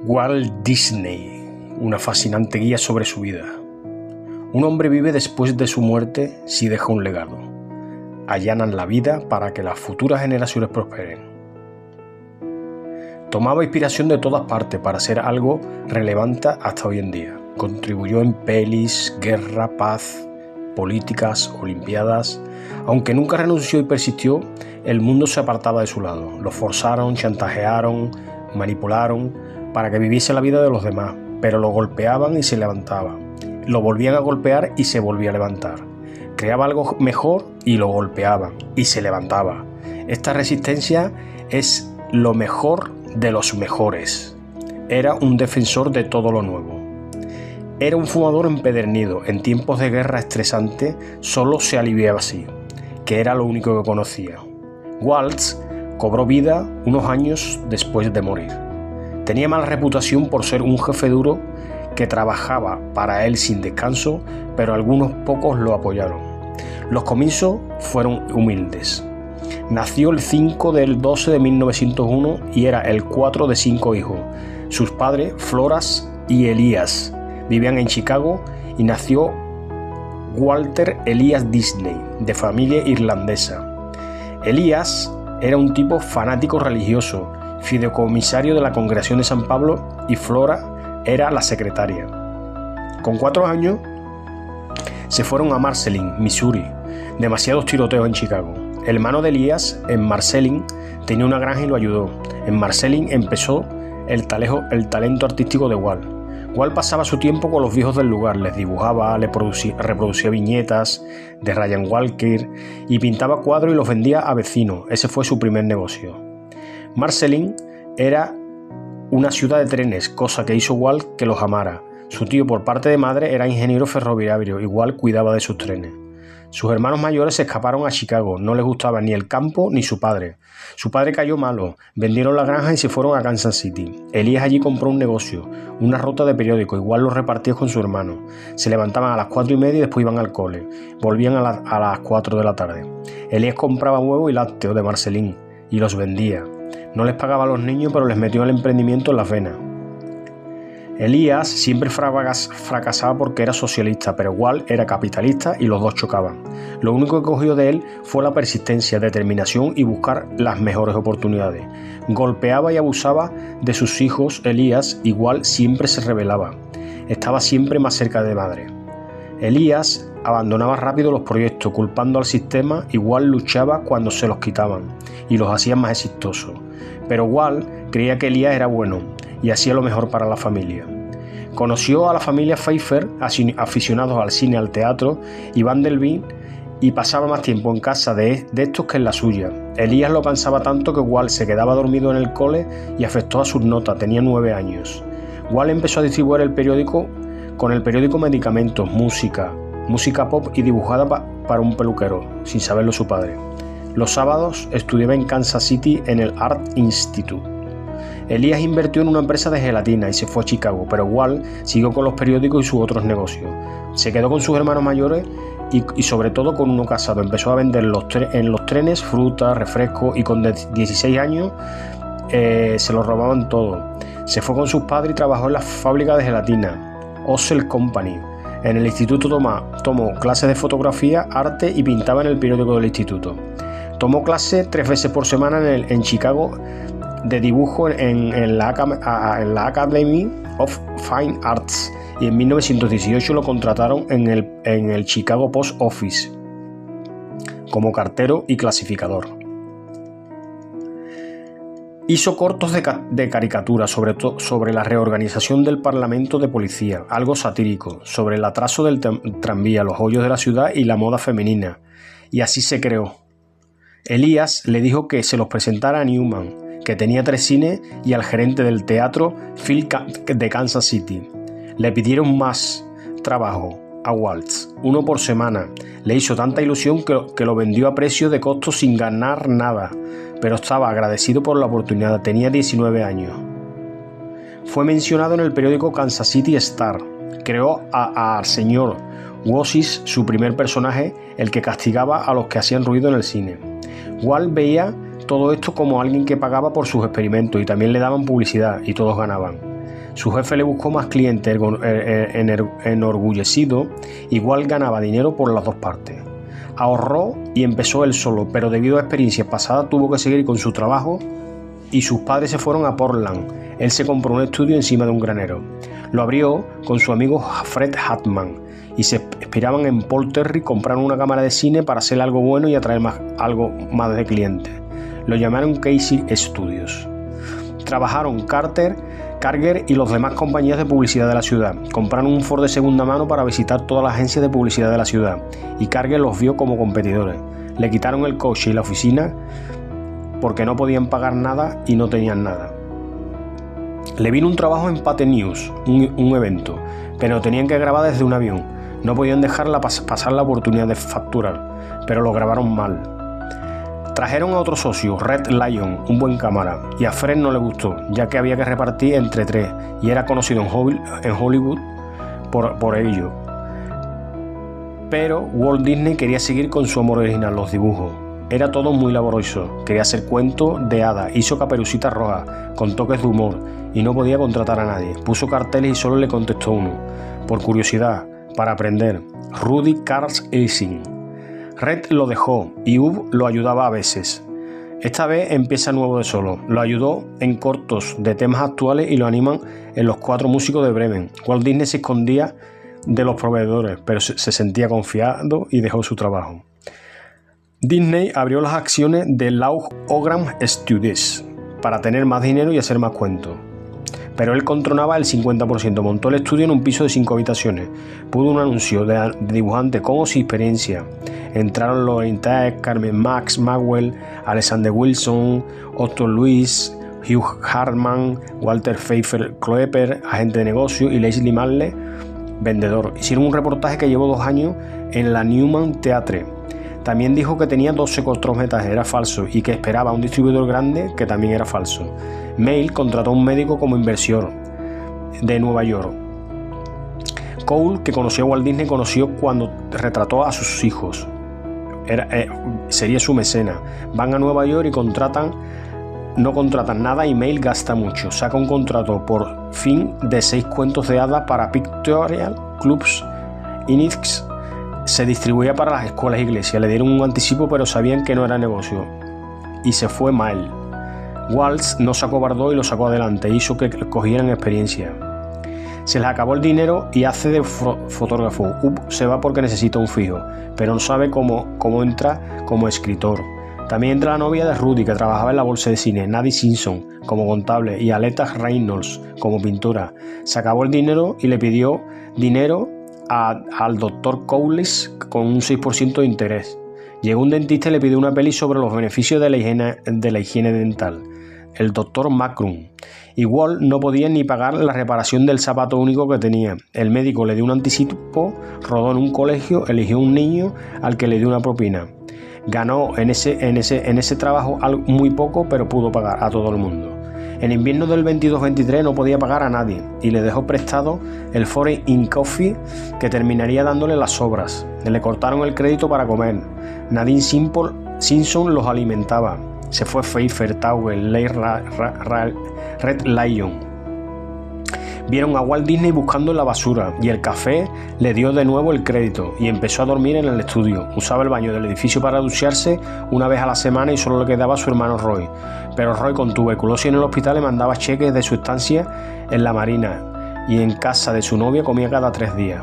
Walt Disney, una fascinante guía sobre su vida. Un hombre vive después de su muerte si deja un legado. Allanan la vida para que las futuras generaciones prosperen. Tomaba inspiración de todas partes para ser algo relevante hasta hoy en día. Contribuyó en pelis, guerra, paz, políticas, olimpiadas. Aunque nunca renunció y persistió, el mundo se apartaba de su lado. Lo forzaron, chantajearon, manipularon para que viviese la vida de los demás, pero lo golpeaban y se levantaba. Lo volvían a golpear y se volvía a levantar. Creaba algo mejor y lo golpeaban y se levantaba. Esta resistencia es lo mejor de los mejores. Era un defensor de todo lo nuevo. Era un fumador empedernido. En tiempos de guerra estresante solo se aliviaba así, que era lo único que conocía. Waltz cobró vida unos años después de morir. Tenía mala reputación por ser un jefe duro que trabajaba para él sin descanso, pero algunos pocos lo apoyaron. Los comienzos fueron humildes. Nació el 5 del 12 de 1901 y era el 4 de 5 hijos. Sus padres, Floras y Elias, vivían en Chicago y nació Walter Elias Disney, de familia irlandesa. Elias era un tipo fanático religioso, fideicomisario de la Congregación de San Pablo, y Flora era la secretaria. Con 4 años se fueron a Marceline, Missouri. Demasiados tiroteos en Chicago. El hermano de Elias en Marceline tenía una granja y lo ayudó. En Marceline empezó el talento artístico de Walt. Walt pasaba su tiempo con los viejos del lugar, les dibujaba, reproducía viñetas de Ryan Walker y pintaba cuadros y los vendía a vecinos. Ese fue su primer negocio. Marceline era una ciudad de trenes, cosa que hizo Walt que los amara. Su tío por parte de madre era ingeniero ferroviario y Walt cuidaba de sus trenes. Sus hermanos mayores se escaparon a Chicago, no les gustaba ni el campo ni su padre. Su padre cayó malo, vendieron la granja y se fueron a Kansas City. Elías allí compró un negocio, una ruta de periódico, igual los repartía con su hermano. Se levantaban a las 4:30 y después iban al cole. Volvían a las 4 de la tarde. Elías compraba huevos y lácteos de Marceline y los vendía. No les pagaba a los niños, pero les metió el emprendimiento en las venas. Elías siempre fracasaba porque era socialista, pero Walt era capitalista y los dos chocaban. Lo único que cogió de él fue la persistencia, determinación y buscar las mejores oportunidades. Golpeaba y abusaba de sus hijos. Elías, y Walt siempre se rebelaba. Estaba siempre más cerca de madre. Elías abandonaba rápido los proyectos, culpando al sistema, y Walt luchaba cuando se los quitaban y los hacían más exitosos. Pero Walt creía que Elías era bueno y hacía lo mejor para la familia. Conoció a la familia Pfeiffer, aficionados al cine, al teatro y Vanderbilt, y pasaba más tiempo en casa de estos que en la suya. Elías lo cansaba tanto que Walt se quedaba dormido en el cole y afectó a sus notas. Tenía 9 años. Walt empezó a distribuir el periódico Medicamentos, música pop y dibujada para un peluquero, sin saberlo su padre. Los sábados estudiaba en Kansas City en el Art Institute. Elías invirtió en una empresa de gelatina y se fue a Chicago, pero Walt siguió con los periódicos y sus otros negocios. Se quedó con sus hermanos mayores y sobre todo con uno casado. Empezó a vender en los trenes frutas, refrescos, y con 16 años se lo robaban todo. Se fue con sus padres y trabajó en la fábrica de gelatina, Ossel Company. En el instituto tomó clases de fotografía, arte y pintaba en el periódico del instituto. Tomó clases 3 veces por semana en Chicago de dibujo en la Academy of Fine Arts, y en 1918 lo contrataron en el Chicago Post Office como cartero y clasificador. Hizo cortos de caricatura sobre la reorganización del Parlamento de Policía, algo satírico, sobre el atraso del tranvía, los hoyos de la ciudad y la moda femenina, y así se creó. Elías le dijo que se los presentara a Newman, que tenía 3 cines, y al gerente del teatro Phil de Kansas City. Le pidieron más trabajo a Waltz, 1 por semana. Le hizo tanta ilusión que lo vendió a precio de costo sin ganar nada, pero estaba agradecido por la oportunidad. Tenía 19 años. Fue mencionado en el periódico Kansas City Star. Creó al señor Wosis, su primer personaje, el que castigaba a los que hacían ruido en el cine. Walt veía todo esto como alguien que pagaba por sus experimentos y también le daban publicidad y todos ganaban. Su jefe le buscó más clientes enorgullecido, igual ganaba dinero por las dos partes. Ahorró y empezó él solo, pero debido a experiencias pasadas tuvo que seguir con su trabajo y sus padres se fueron a Portland. Él se compró un estudio encima de un granero. Lo abrió con su amigo Fred Hartman y se inspiraban en Paul Terry. Compraron una cámara de cine para hacer algo bueno y atraer algo más de clientes. Lo llamaron Casey Studios. Trabajaron Karger y los demás compañías de publicidad de la ciudad. Compraron un Ford de segunda mano para visitar todas las agencias de publicidad de la ciudad y Karger los vio como competidores. Le quitaron el coche y la oficina porque no podían pagar nada y no tenían nada. Le vino un trabajo en Pate News, un evento, pero tenían que grabar desde un avión. No podían dejarla pasar la oportunidad de facturar, pero lo grabaron mal. Trajeron a otro socio, Red Lion, un buen cámara, y a Fred no le gustó, ya que había que repartir entre tres, y era conocido en Hollywood por ello. Pero Walt Disney quería seguir con su amor original, los dibujos. Era todo muy laborioso, quería hacer cuentos de hadas, hizo Caperucita Roja, con toques de humor, y no podía contratar a nadie. Puso carteles y solo le contestó uno, por curiosidad, para aprender, Rudy Karlsson. Red lo dejó y Ub lo ayudaba a veces. Esta vez empieza nuevo de solo. Lo ayudó en cortos de temas actuales y lo animan en Los Cuatro Músicos de Bremen. Walt Disney se escondía de los proveedores, pero se sentía confiado y dejó su trabajo. Disney abrió las acciones de Laugh Ogram Studios para tener más dinero y hacer más cuentos. Pero él controlaba el 50%, montó el estudio en un piso de 5 habitaciones, puso un anuncio de dibujante con o sin experiencia. Entraron Lauren Tech, Carmen Max Maxwell, Alexander Wilson, Otto Lewis, Hugh Hartman, Walter Pfeiffer Kloeper, agente de negocio, y Leslie Marley, vendedor. Hicieron un reportaje que llevó 2 años en la Newman Theatre. También dijo que tenía 12 cortometrajes, era falso, y que esperaba a un distribuidor grande, que también era falso. Mail contrató a un médico como inversor de Nueva York. Cole, que conoció a Walt Disney, conoció cuando retrató a sus hijos. Sería su mecena. Van a Nueva York y no contratan nada, y Mail gasta mucho. Saca un contrato por fin de 6 cuentos de hadas para Pictorial Clubs Inix. Se distribuía para las escuelas e iglesias. Le dieron un anticipo, pero sabían que no era negocio. Y se fue mal. Waltz no se acobardó y lo sacó adelante. Hizo que cogieran experiencia. Se les acabó el dinero y hace de fotógrafo. Se va porque necesita un fijo, pero no sabe cómo entra como escritor. También entra la novia de Rudy, que trabajaba en la bolsa de cine, Nadie Simpson, como contable, y Aleta Reynolds, como pintora. Se acabó el dinero y le pidió dinero al Dr. Cowles con un 6% de interés. Llegó un dentista y le pidió una peli sobre los beneficios de la higiene dental, el Dr. Macron. Igual no podía ni pagar la reparación del zapato único que tenía. El médico le dio un anticipo, rodó en un colegio, eligió un niño al que le dio una propina. Ganó en ese trabajo muy poco, pero pudo pagar a todo el mundo. En invierno del 22-23 no podía pagar a nadie y le dejó prestado el Foreign in Coffee, que terminaría dándole las obras. Le cortaron el crédito para comer. Nadine Simpson los alimentaba. Se fue Pfeiffer, Towell, Red Lion. Vieron a Walt Disney buscando en la basura y el café le dio de nuevo el crédito y empezó a dormir en el estudio. Usaba el baño del edificio para ducharse una vez a la semana y solo le quedaba a su hermano Roy. Pero Roy, con tuberculosis en el hospital, le mandaba cheques de su estancia en la Marina y en casa de su novia comía cada 3 días.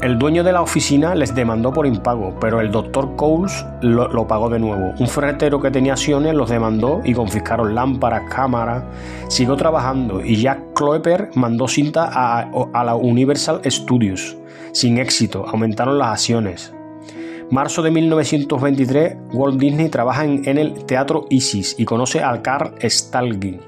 El dueño de la oficina les demandó por impago, pero el Dr. Cowles lo pagó de nuevo. Un ferretero que tenía acciones los demandó y confiscaron lámparas, cámaras. Siguió trabajando y Jack Kloeper mandó cinta a la Universal Studios. Sin éxito, aumentaron las acciones. Marzo de 1923, Walt Disney trabaja en el Teatro Isis y conoce a Carl Stalling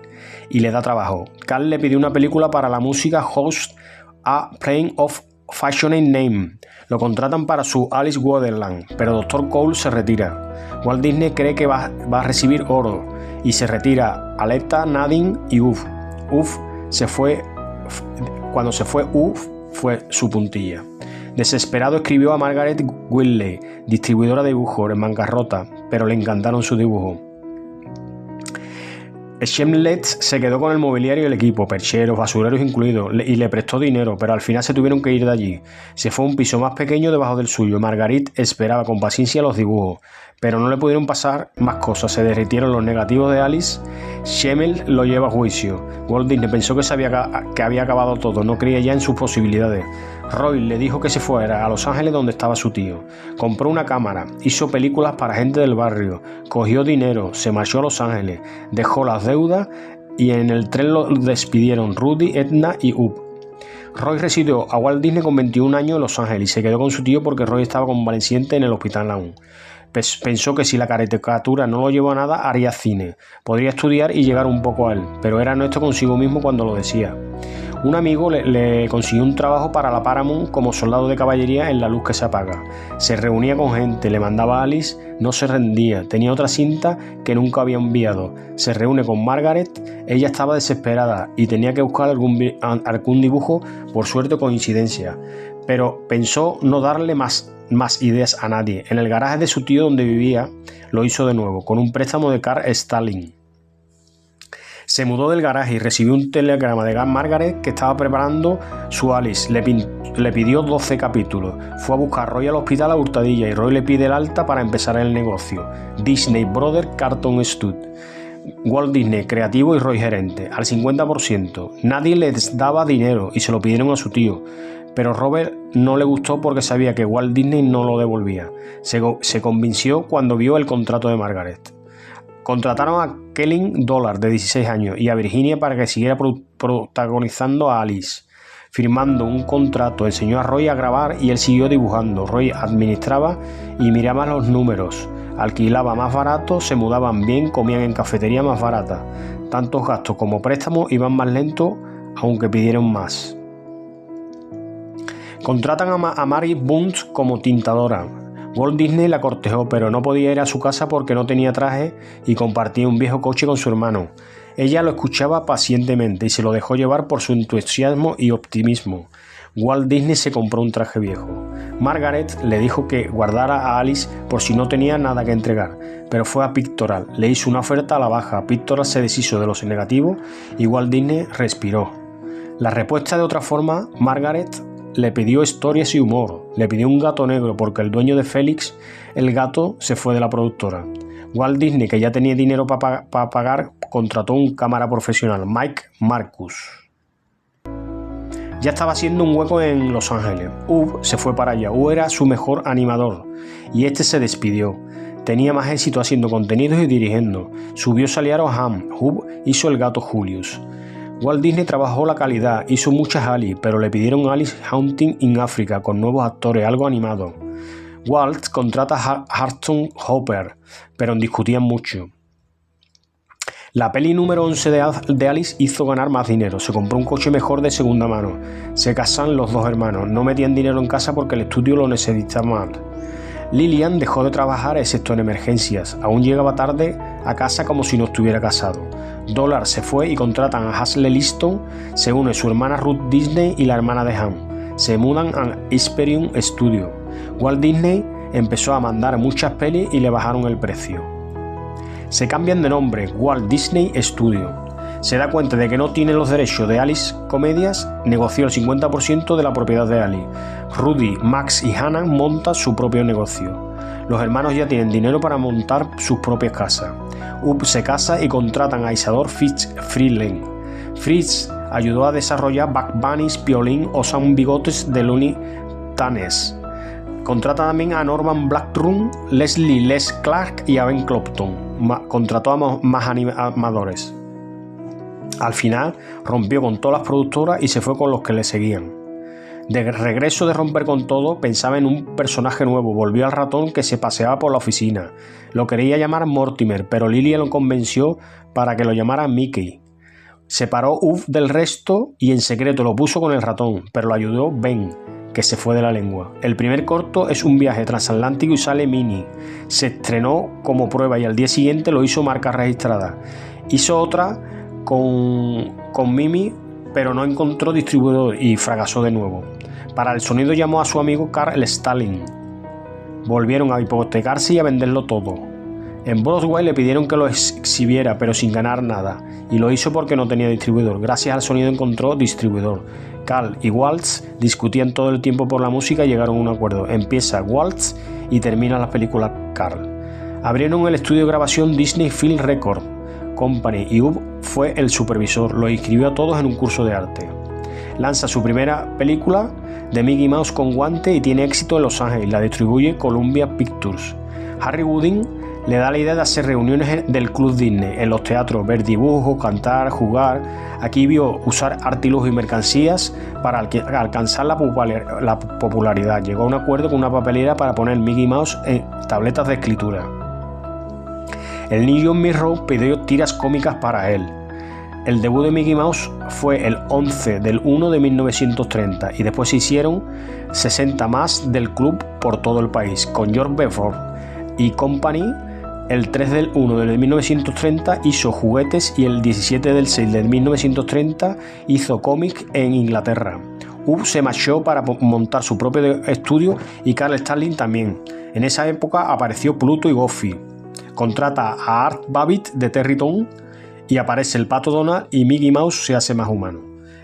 y le da trabajo. Carl le pidió una película para la música Host a Playing of Fashionable Name. Lo contratan para su Alice Wonderland, pero Dr. Cole se retira. Walt Disney cree que va a recibir oro y se retira. Aleta, Nadine y Cuando se fue fue su puntilla. Desesperado escribió a Margaret Whitley, distribuidora de dibujos en bancarrota, pero le encantaron sus dibujos. Schemlitz se quedó con el mobiliario y el equipo, percheros, basureros incluidos, y le prestó dinero, pero al final se tuvieron que ir de allí. Se fue a un piso más pequeño debajo del suyo. Marguerite esperaba con paciencia los dibujos, pero no le pudieron pasar más cosas. Se derritieron los negativos de Alice. Schemmel lo lleva a juicio. Walt Disney pensó que había acabado todo, no creía ya en sus posibilidades. Roy le dijo que se fuera a Los Ángeles donde estaba su tío. Compró una cámara, hizo películas para gente del barrio, cogió dinero, se marchó a Los Ángeles, dejó las deudas y en el tren lo despidieron Rudy, Edna y Ub. Roy residió a Walt Disney con 21 años en Los Ángeles y se quedó con su tío porque Roy estaba convaleciente en el hospital aún. Pensó que si la caricatura no lo llevó a nada, haría cine. Podría estudiar y llegar un poco a él, pero era honesto consigo mismo cuando lo decía. Un amigo le consiguió un trabajo para la Paramount como soldado de caballería en La luz que se apaga. Se reunía con gente, le mandaba a Alice, no se rendía, tenía otra cinta que nunca había enviado. Se reúne con Margaret, ella estaba desesperada y tenía que buscar algún dibujo, por suerte o coincidencia, pero pensó no darle más ideas a nadie. En el garaje de su tío donde vivía, lo hizo de nuevo, con un préstamo de Carl Stalin. Se mudó del garaje y recibió un telegrama de Margaret que estaba preparando su Alice. Le pidió 12 capítulos. Fue a buscar a Roy al hospital a hurtadilla y Roy le pide el alta para empezar el negocio. Disney Brothers Cartoon Studio. Walt Disney creativo y Roy gerente, al 50%. Nadie les daba dinero y se lo pidieron a su tío. Pero Robert no le gustó porque sabía que Walt Disney no lo devolvía. Se convenció cuando vio el contrato de Margaret. Contrataron a Kellen Dollar, de 16 años, y a Virginia para que siguiera protagonizando a Alice. Firmando un contrato, enseñó a Roy a grabar y él siguió dibujando. Roy administraba y miraba los números. Alquilaba más barato, se mudaban bien, comían en cafetería más barata. Tantos gastos como préstamos iban más lentos, aunque pidieron más. Contratan a Mary Bunce como tintadora. Walt Disney la cortejó, pero no podía ir a su casa porque no tenía traje y compartía un viejo coche con su hermano. Ella lo escuchaba pacientemente y se lo dejó llevar por su entusiasmo y optimismo. Walt Disney se compró un traje viejo. Margaret le dijo que guardara a Alice por si no tenía nada que entregar, pero fue a Pictorial. Le hizo una oferta a la baja. Pictorial se deshizo de los negativos y Walt Disney respiró. La respuesta de otra forma, Margaret le pidió historias y humor. Le pidió un gato negro porque el dueño de Félix, el gato, se fue de la productora. Walt Disney, que ya tenía dinero para pagar, contrató un cámara profesional, Mike Marcus. Ya estaba haciendo un hueco en Los Ángeles. Ub se fue para allá. Ub era su mejor animador y este se despidió. Tenía más éxito haciendo contenidos y dirigiendo. Subió Saliero Ham. Ub hizo el gato Julius. Walt Disney trabajó la calidad, hizo muchas Alice, pero le pidieron Alice Hunting in Africa con nuevos actores, algo animado. Walt contrata a Hudson Hopper, pero discutían mucho. La peli número 11 de Alice hizo ganar más dinero, se compró un coche mejor de segunda mano, se casan los dos hermanos, no metían dinero en casa porque el estudio lo necesitaba más. Lillian dejó de trabajar excepto en emergencias, aún llegaba tarde a casa como si no estuviera casado. Dollar se fue y contratan a Hazel Liston, se une su hermana Ruth Disney y la hermana de Ham. Se mudan a Hyperion Studio. Walt Disney empezó a mandar muchas pelis y le bajaron el precio. Se cambian de nombre, Walt Disney Studio. Se da cuenta de que no tiene los derechos de Alice Comedias, negoció el 50% de la propiedad de Alice. Rudy, Max y Hannah montan su propio negocio. Los hermanos ya tienen dinero para montar sus propias casas. Ub se casa y contratan a Isadore Freeland. Fritz ayudó a desarrollar Bugs Bunny, Piolín o Sam Bigotes de Looney Tunes. Contrata también a Norman Blackburn, Leslie Les Clark y a Ben Clopton. Contrató a más animadores. Al final rompió con todas las productoras y se fue con los que le seguían. De regreso de romper con todo, pensaba en un personaje nuevo. Volvió al ratón que se paseaba por la oficina. Lo quería llamar Mortimer, pero Lillian lo convenció para que lo llamara Mickey. Separó Ub del resto y en secreto lo puso con el ratón, pero lo ayudó Ben, que se fue de la lengua. El primer corto es un viaje transatlántico y sale Minnie. Se estrenó como prueba y al día siguiente lo hizo marca registrada. Hizo otra con Mimi, pero no encontró distribuidor y fracasó de nuevo. Para el sonido llamó a su amigo Carl Stalin. Volvieron a hipotecarse y a venderlo todo. En Broadway le pidieron que lo exhibiera, pero sin ganar nada, y lo hizo porque no tenía distribuidor. Gracias al sonido encontró distribuidor. Carl y Waltz discutían todo el tiempo por la música y llegaron a un acuerdo. Empieza Waltz y termina la película Carl. Abrieron el estudio de grabación Disney Film Record Company y Ub fue el supervisor. Los inscribió a todos en un curso de arte. Lanza su primera película de Mickey Mouse con guante y tiene éxito en Los Ángeles. La distribuye Columbia Pictures. Harry Wooding le da la idea de hacer reuniones del Club Disney en los teatros, ver dibujos, cantar, jugar. Aquí vio usar artilugios y mercancías para alcanzar la popularidad. Llegó a un acuerdo con una papelera para poner Mickey Mouse en tabletas de escritura. El New York Mirror pidió tiras cómicas para él. El debut de Mickey Mouse fue el 11 del 1 de 1930 y después se hicieron 60 más del club por todo el país, con George Bedford y Company. El 3 del 1 de 1930 hizo juguetes y el 17 del 6 de 1930 hizo cómic en Inglaterra. Ub se marchó para montar su propio estudio y Carl Stalling también. En esa época apareció Pluto y Goofy. Contrata a Art Babbitt de Terrytown y aparece el Pato Donald y Mickey Mouse se hace más humano.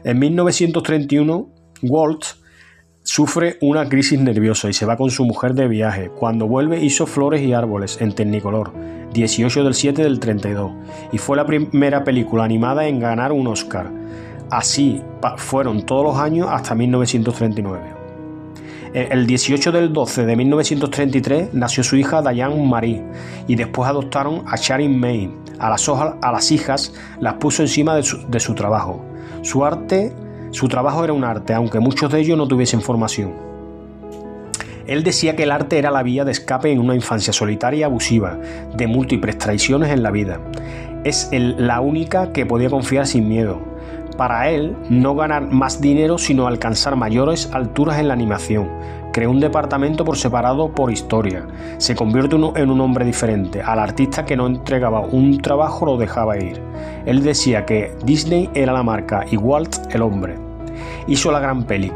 En 1931, Walt sufre una crisis nerviosa y se va con su mujer de viaje. Cuando vuelve hizo Flores y árboles en Technicolor, 18 del 7 del 32, y fue la primera película animada en ganar un Oscar. Así fueron todos los años hasta 1939. El 18 del 12 de 1933 nació su hija Diane Marie y después adoptaron a Sharon May. A las hijas las puso encima de su trabajo. Su trabajo era un arte, aunque muchos de ellos no tuviesen formación. Él decía que el arte era la vía de escape en una infancia solitaria y abusiva, de múltiples traiciones en la vida. Es la única que podía confiar sin miedo. Para él, no ganar más dinero, sino alcanzar mayores alturas en la animación. Creó un departamento por separado por historia. Se convierte en un hombre diferente. Al artista que no entregaba un trabajo lo dejaba ir. Él decía que Disney era la marca y Walt el hombre. Hizo la gran peli.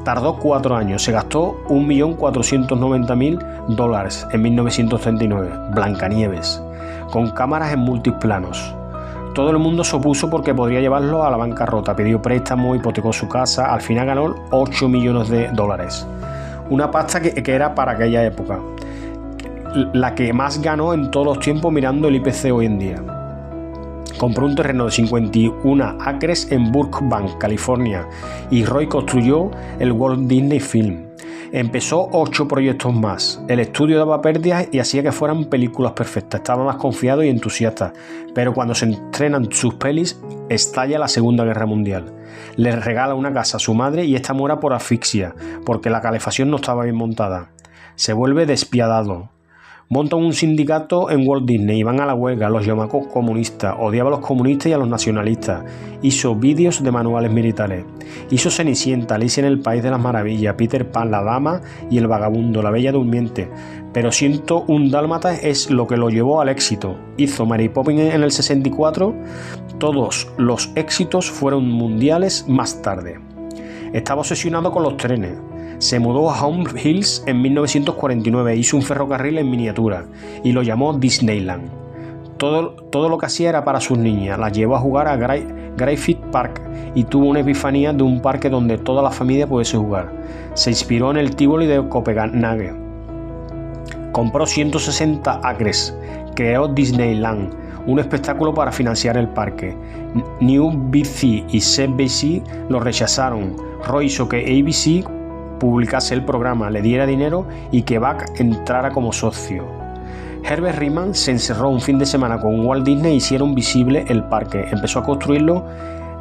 Tardó 4 años. Se gastó $1.490.000 en 1939. Blancanieves. Con cámaras en multiplanos. Todo el mundo se opuso porque podría llevarlo a la bancarrota. Pidió préstamo, hipotecó su casa. Al final ganó $8 millones. Una pasta que era para aquella época. La que más ganó en todos los tiempos mirando el IPC hoy en día. Compró un terreno de 51 acres en Burbank, California, y Roy construyó el Walt Disney Film. Empezó 8 proyectos más. El estudio daba pérdidas y hacía que fueran películas perfectas. Estaba más confiado y entusiasta. Pero cuando se estrenan sus pelis, estalla la Segunda Guerra Mundial. Le regala una casa a su madre y esta muere por asfixia, porque la calefacción no estaba bien montada. Se vuelve despiadado. Montan un sindicato en Walt Disney y van a la huelga. Los llamó comunistas, odiaba a los comunistas y a los nacionalistas. Hizo vídeos de manuales militares. Hizo Cenicienta, Alicia en el País de las Maravillas, Peter Pan, La Dama y el Vagabundo, La Bella Durmiente. Pero 101 Dálmatas es lo que lo llevó al éxito. Hizo Mary Poppins en el 64. Todos los éxitos fueron mundiales más tarde. Estaba obsesionado con los trenes. Se mudó a Home Hills en 1949 e hizo un ferrocarril en miniatura y lo llamó Disneyland. Todo lo que hacía era para sus niñas. Las llevó a jugar a Griffith Park y tuvo una epifanía de un parque donde toda la familia pudiese jugar. Se inspiró en el Tivoli de Copenhague. Compró 160 acres. Creó Disneyland, un espectáculo para financiar el parque. New BC y CBC lo rechazaron. Roy hizo que ABC publicase el programa, le diera dinero y que Buck entrara como socio. Herbert Ryman se encerró un fin de semana con Walt Disney e hicieron visible el parque. Empezó a construirlo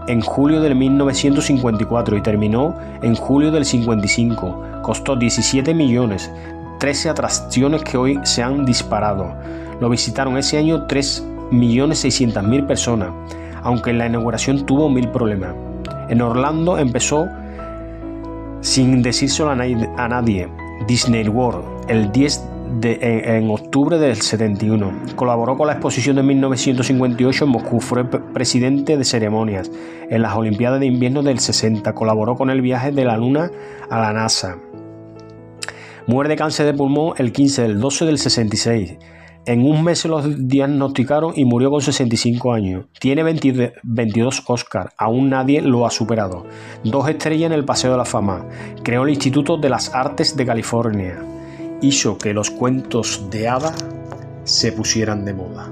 en julio de 1954 y terminó en julio del 55. Costó 17 millones, 13 atracciones que hoy se han disparado. Lo visitaron ese año 3.600.000 personas, aunque en la inauguración tuvo 1.000 problemas. En Orlando empezó sin decírselo a nadie, Disney World, el 10 en octubre del 71. Colaboró con la exposición de 1958 en Moscú. Fue presidente de ceremonias en las Olimpiadas de Invierno del 60. Colaboró con el viaje de la Luna a la NASA. Muere de cáncer de pulmón el 15 del 12 del 66. En un mes se lo diagnosticaron y murió con 65 años. Tiene 22 Oscars, aún nadie lo ha superado. 2 estrellas en el Paseo de la Fama. Creó el Instituto de las Artes de California. Hizo que los cuentos de hadas se pusieran de moda.